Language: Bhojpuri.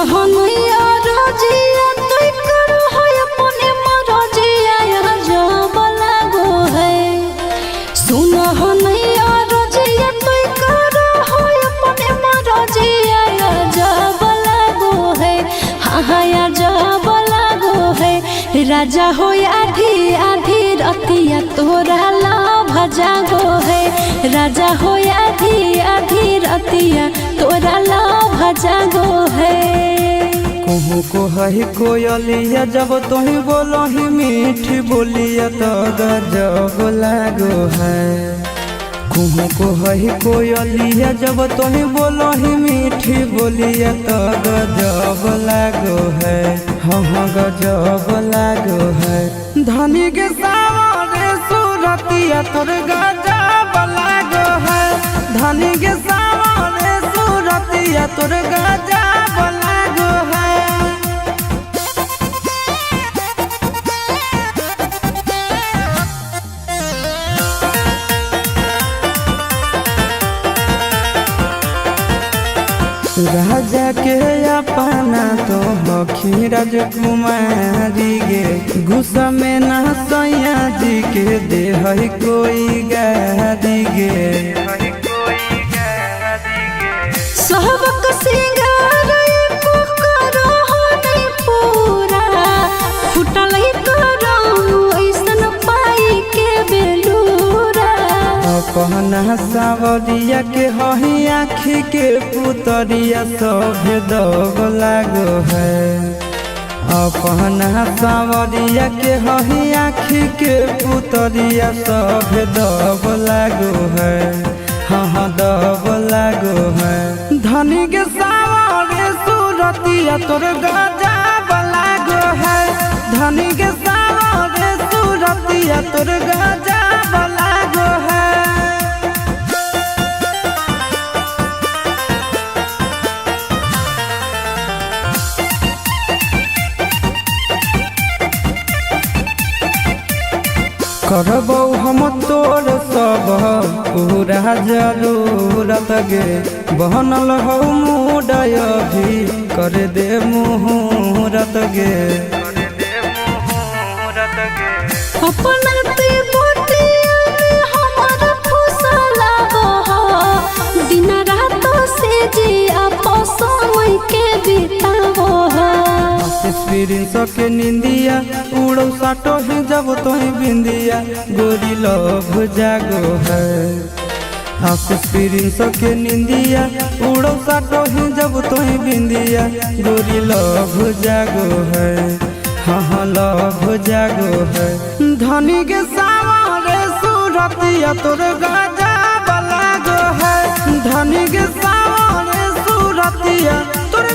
हनैया रजिया तोय करो है अपने मरजिया जब लागो है। सुन हनैया रजिया तोय करो है अपने मरजिया जब लागो है। हाँ जब लागो है। राजा हो आधी आधी रतिया तोरा लाभ जागो है। राजा हो आधी आधी रतिया तोरा लाभ जागो है। कहूँ को है कोयलिया जब तुही बोलो ही मीठी बोलिया तो गजब लागो है। कहूँ को है कोयलिया जब तुही बोलो ही मीठी बोलिया तो गजब लागो है। हाँ गजब लागो है। धनी के सावरे सूरतिया तोर गजब लागो है। धनी के सावरे सूरतिया तोर गजब लागो है। राजा के अपना तो हखी राजकुमारी गे। गुस्सा में ना सैया जी के दे है कोई गारी गे। सबक सिंगार एको करो नहीं पूरा फुटल करो ऐसन पाई के बेलूरा। अपना सावरिया के हही आँखी के पुतरिया सभे दब लागो है। अपना सावरिया के हही आँखी के पुतरिया सभे दब लागो है। हाँ दब लागो है। धनी के सावरे सूरतिया तोर गजब लागो है। धनी के सावरे सूरतिया तोर गजब लागो है। करबौ हम तोर सब पूरा जरूरत गे। बनल हो मुडय भी कर दे मुहूर्त गे। अपना ते बोटिया में हमारा फुसला बह दिन रात से जी आपस समय के बितावो है। एक्सपीरियंस के निंदिया उड़ो साटो ही जब तोही बिंदिया गोरी लव जागो है। एक्सपीरियंस के निंदिया उड़ो साटो ही जब तोही बिंदिया गोरी लव जागो है। हाँ लव जागो है। धनी के सावरे सूरतिया तोर गजब लागो है। धनी के सावरे सूरतिया तोर